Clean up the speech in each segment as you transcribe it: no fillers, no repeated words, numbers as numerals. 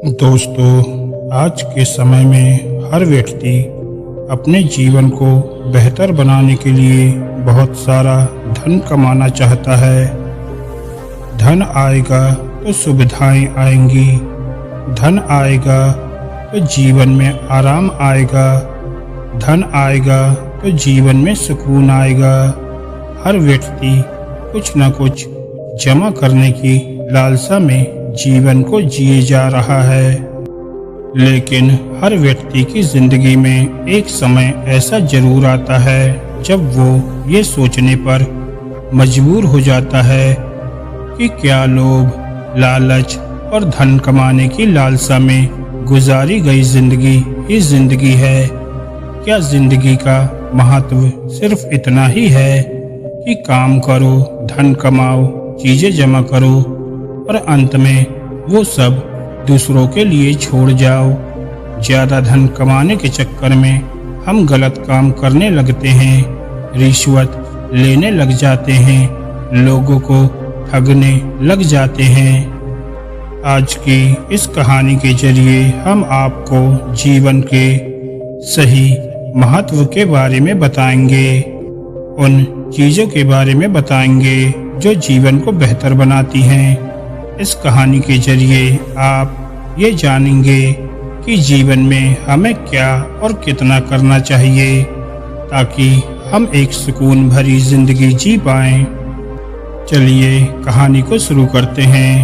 दोस्तों, आज के समय में हर व्यक्ति अपने जीवन को बेहतर बनाने के लिए बहुत सारा धन कमाना चाहता है। धन आएगा तो सुविधाएं आएंगी, धन आएगा तो जीवन में आराम आएगा, धन आएगा तो जीवन में सुकून आएगा। हर व्यक्ति कुछ न कुछ जमा करने की लालसा में जीवन को जिए जा रहा है, लेकिन हर व्यक्ति की जिंदगी में एक समय ऐसा जरूर आता है जब वो ये सोचने पर मजबूर हो जाता है कि क्या लोभ, लालच और धन कमाने की लालसा में गुजारी गई जिंदगी ही जिंदगी है। क्या जिंदगी का महत्व सिर्फ इतना ही है कि काम करो, धन कमाओ, चीजें जमा करो और अंत में वो सब दूसरों के लिए छोड़ जाओ? ज्यादा धन कमाने के चक्कर में हम गलत काम करने लगते हैं, रिश्वत लेने लग जाते हैं, लोगों को ठगने लग जाते हैं। आज की इस कहानी के जरिए हम आपको जीवन के सही महत्व के बारे में बताएंगे, उन चीजों के बारे में बताएंगे जो जीवन को बेहतर बनाती हैं। इस कहानी के जरिए आप ये जानेंगे कि जीवन में हमें क्या और कितना करना चाहिए ताकि हम एक सुकून भरी जिंदगी जी पाएं। चलिए कहानी को शुरू करते हैं।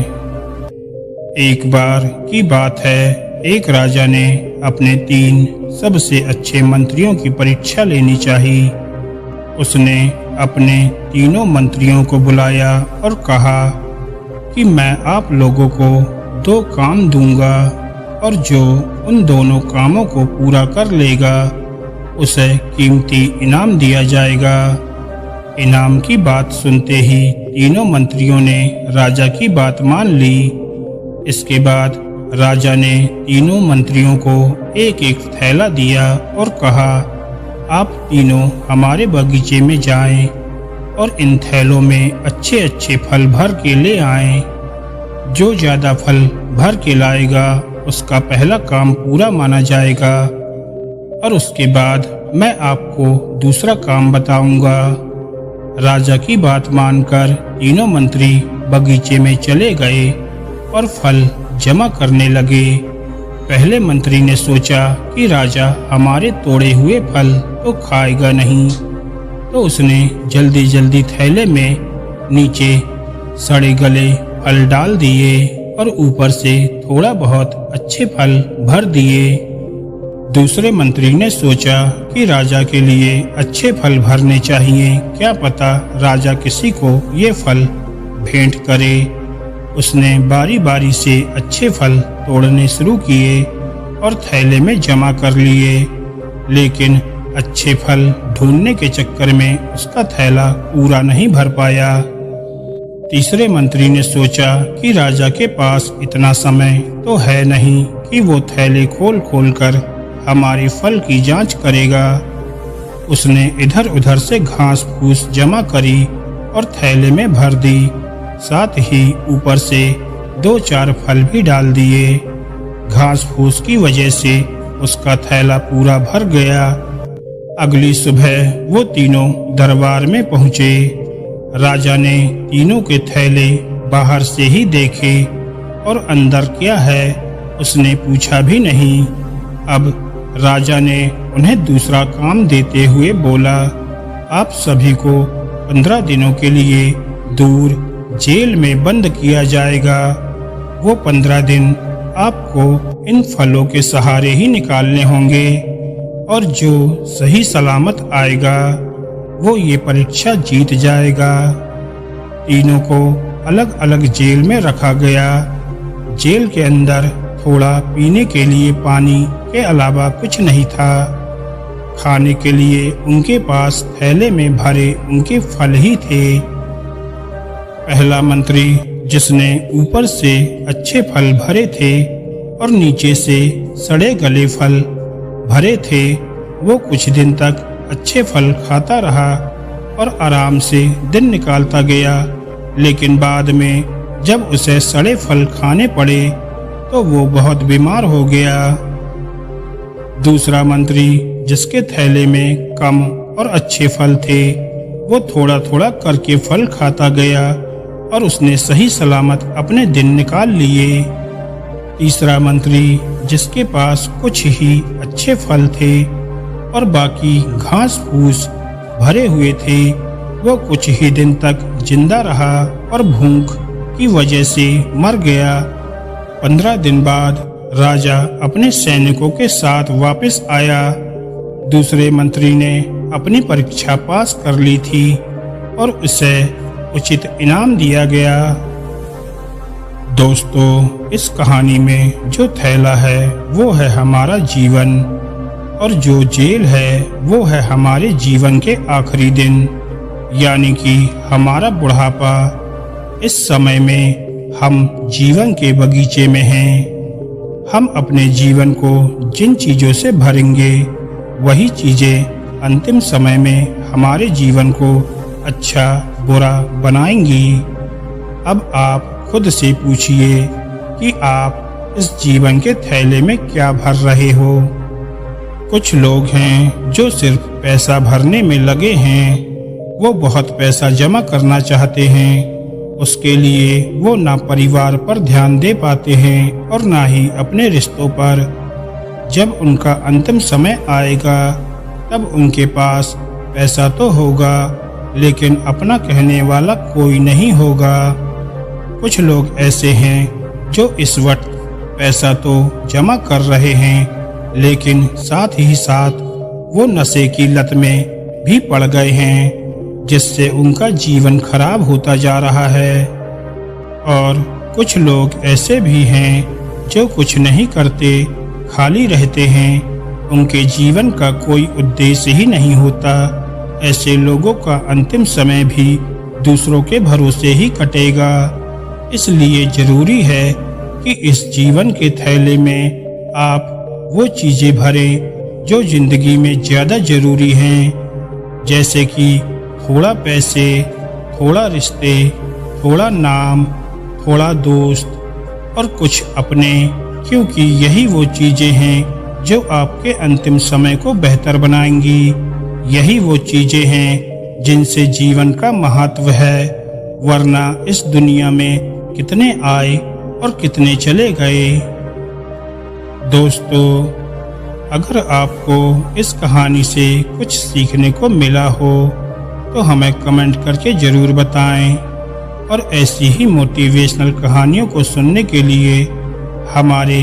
एक बार की बात है, एक राजा ने अपने 3 सबसे अच्छे मंत्रियों की परीक्षा लेनी चाहिए। उसने अपने तीनों मंत्रियों को बुलाया और कहा कि मैं आप लोगों को 2 काम दूंगा और जो उन दोनों कामों को पूरा कर लेगा उसे कीमती इनाम दिया जाएगा। इनाम की बात सुनते ही तीनों मंत्रियों ने राजा की बात मान ली। इसके बाद राजा ने तीनों मंत्रियों को एक एक थैला दिया और कहा, आप तीनों हमारे बगीचे में जाएं और इन थैलों में अच्छे अच्छे फल भर के ले आएं। जो ज्यादा फल भर के लाएगा उसका पहला काम पूरा माना जाएगा और उसके बाद मैं आपको दूसरा काम बताऊंगा। राजा की बात मानकर तीनों मंत्री बगीचे में चले गए और फल जमा करने लगे। पहले मंत्री ने सोचा कि राजा हमारे तोड़े हुए फल तो खाएगा नहीं, तो उसने जल्दी जल्दी थैले में नीचे सड़े गले फल डाल दिए और ऊपर से थोड़ा बहुत अच्छे फल भर दिए। दूसरे मंत्री ने सोचा कि राजा के लिए अच्छे फल भरने चाहिए, क्या पता राजा किसी को ये फल भेंट करे। उसने बारी बारी से अच्छे फल तोड़ने शुरू किए और थैले में जमा कर लिए, लेकिन अच्छे फल ढूंढने के चक्कर में उसका थैला पूरा नहीं भर पाया। तीसरे मंत्री ने सोचा कि राजा के पास इतना समय तो है नहीं कि वो थैले खोल खोल कर हमारे फल की जांच करेगा। उसने इधर उधर से घास फूस जमा करी और थैले में भर दी, साथ ही ऊपर से 2-4 फल भी डाल दिए। घास फूस की वजह से उसका थैला पूरा भर गया। अगली सुबह वो तीनों दरबार में पहुंचे। राजा ने तीनों के थैले बाहर से ही देखे और अंदर क्या है उसने पूछा भी नहीं। अब राजा ने उन्हें दूसरा काम देते हुए बोला, आप सभी को 15 दिनों के लिए दूर जेल में बंद किया जाएगा। वो 15 दिन आपको इन फलों के सहारे ही निकालने होंगे और जो सही सलामत आएगा वो ये परीक्षा जीत जाएगा। तीनों को अलग अलग जेल में रखा गया। जेल के अंदर थोड़ा पीने के लिए पानी के अलावा कुछ नहीं था। खाने के लिए उनके पास थैले में भरे उनके फल ही थे। पहला मंत्री, जिसने ऊपर से अच्छे फल भरे थे और नीचे से सड़े गले फल भरे थे, वो कुछ दिन तक अच्छे फल खाता रहा और आराम से दिन निकालता गया, लेकिन बाद में जब उसे सड़े फल खाने पड़े तो वो बहुत बीमार हो गया। दूसरा मंत्री, जिसके थैले में कम और अच्छे फल थे, वो थोड़ा थोड़ा करके फल खाता गया और उसने सही सलामत अपने दिन निकाल लिए। तीसरा मंत्री, जिसके पास कुछ ही अच्छे फल थे और बाकी घास फूस भरे हुए थे, वो कुछ ही दिन तक जिंदा रहा और भूख की वजह से मर गया। 15 दिन बाद राजा अपने सैनिकों के साथ वापस आया। दूसरे मंत्री ने अपनी परीक्षा पास कर ली थी और उसे उचित इनाम दिया गया। दोस्तों, इस कहानी में जो थैला है वो है हमारा जीवन और जो जेल है वो है हमारे जीवन के आखिरी दिन, यानी कि हमारा बुढ़ापा। इस समय में हम जीवन के बगीचे में हैं। हम अपने जीवन को जिन चीज़ों से भरेंगे वही चीज़ें अंतिम समय में हमारे जीवन को अच्छा बुरा बनाएंगी। अब आप खुद से पूछिए कि आप इस जीवन के थैले में क्या भर रहे हो। कुछ लोग हैं जो सिर्फ पैसा भरने में लगे हैं। वो बहुत पैसा जमा करना चाहते हैं। उसके लिए वो ना परिवार पर ध्यान दे पाते हैं और ना ही अपने रिश्तों पर। जब उनका अंतिम समय आएगा तब उनके पास पैसा तो होगा, लेकिन अपना कहने वाला कोई नहीं होगा। कुछ लोग ऐसे हैं जो इस वक्त पैसा तो जमा कर रहे हैं, लेकिन साथ ही साथ वो नशे की लत में भी पड़ गए हैं, जिससे उनका जीवन खराब होता जा रहा है। और कुछ लोग ऐसे भी हैं जो कुछ नहीं करते, खाली रहते हैं। उनके जीवन का कोई उद्देश्य ही नहीं होता। ऐसे लोगों का अंतिम समय भी दूसरों के भरोसे ही कटेगा। इसलिए जरूरी है कि इस जीवन के थैले में आप वो चीजें भरें जो जिंदगी में ज्यादा जरूरी हैं, जैसे कि थोड़ा पैसे, थोड़ा रिश्ते, थोड़ा नाम, थोड़ा दोस्त और कुछ अपने, क्योंकि यही वो चीजें हैं जो आपके अंतिम समय को बेहतर बनाएंगी। यही वो चीजें हैं जिनसे जीवन का महत्व है, वरना इस दुनिया में कितने आए और कितने चले गए। दोस्तों, अगर आपको इस कहानी से कुछ सीखने को मिला हो तो हमें कमेंट करके ज़रूर बताएं और ऐसी ही मोटिवेशनल कहानियों को सुनने के लिए हमारे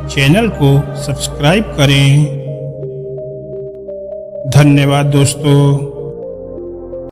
चैनल को सब्सक्राइब करें। धन्यवाद दोस्तों।